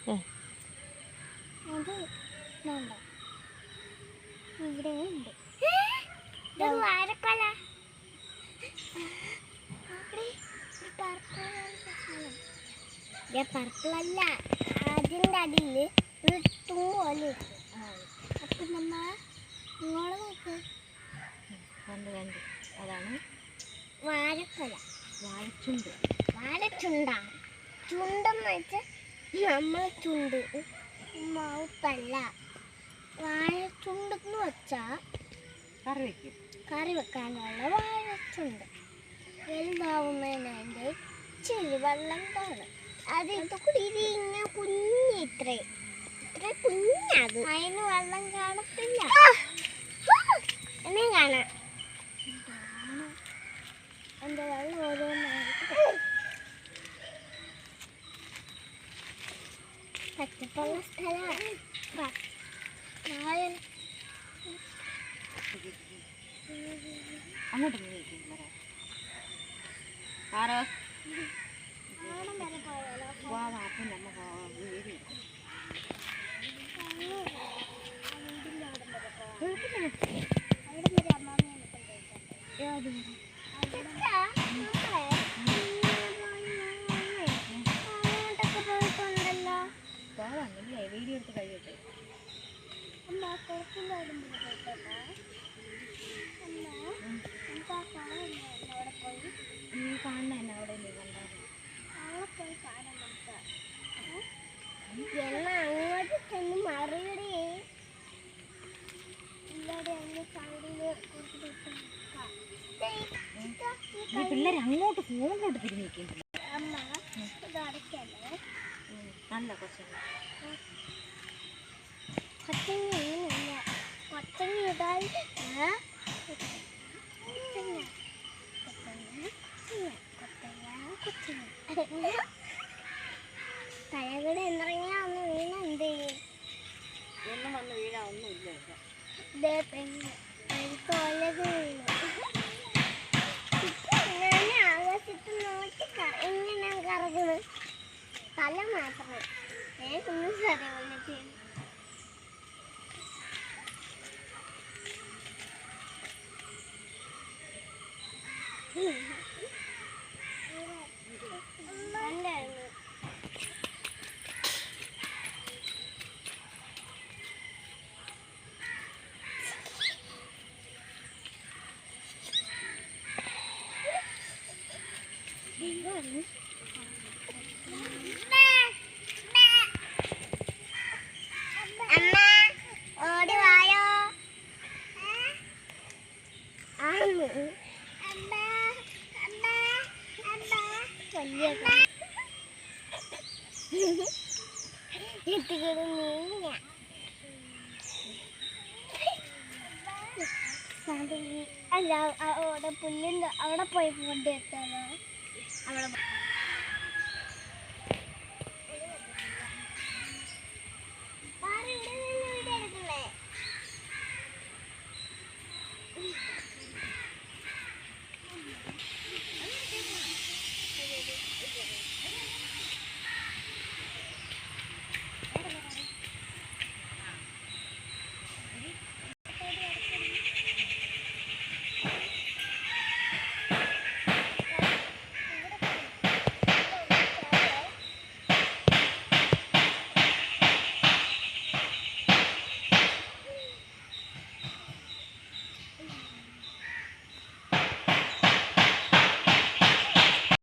അത് ഇവിടെ ഉണ്ട് വാഴക്കൊല. പർപ്പിളല്ല, അതിൻ്റെ അടിയിൽ ഒരു പോലെ അപ്പം നമ്മ നിങ്ങളെ നോക്ക്. അതാണ് വാഴക്കൊല. വാഴച്ചുണ്ട്. വാഴച്ചുണ്ടാണ്. ചുണ്ടെന്ന് വെച്ചാൽ നമ്മൾ ചുണ്ട് മൗത്തല്ല. വാഴച്ചുണ്ടെന്ന് വെച്ചാൽ കറി വെക്കാനുള്ള വാഴച്ചുണ്ട്. വലുതാവുന്നതിന് അതിൻ്റെ ഇച്ചിരി വെള്ളം കാണും. അത് ഇത് കുടിയിലിങ്ങനെ ഇത്ര കുഞ്ഞത്. അതിന് വെള്ളം കാണത്തില്ല. എന്നെ കാണാം. എൻ്റെ വെള്ളം ഓരോന്നായിട്ട് പച്ചപ്പുള്ള സ്ഥലമാണ്. അങ്ങോട്ട് വീഡിയോ എടുത്ത് കഴിയട്ടെ. നീ കാണുന്ന തന്നെ അവിടെ അങ്ങോട്ട് ചെന്ന് മറിയടേ. പിള്ളേർ അങ്ങോട്ട് ഫോണിലോട്ട് തിരിഞ്ഞിരിക്കും. അമ്മ ഇത് അടയ്ക്കല്ലേ. നല്ല കൊച്ചല്ല. കൊച്ചങ്ങ ഇടാൻ തലകൂടെ എന്തിറങ്ങിയാ ഒന്ന് വീണ എന്ത് ചെയ്യും? ഒന്നും വന്ന് വീഴാ ഒന്നുമില്ല. തോലത് വീണു. ഞാൻ ആകാശത്ത് നോക്കി ഇങ്ങനെ കറങ്ങുന്നു. തല മാത്രം ഒന്നും ശരിയല്ല ചെയ്യുന്നു. ഓടി വായോ. വലിയ അല്ല അവിടെ പുല്ലിൻ്റെ അവിടെ പോയി കൊണ്ടെത്താനോ അവിടെ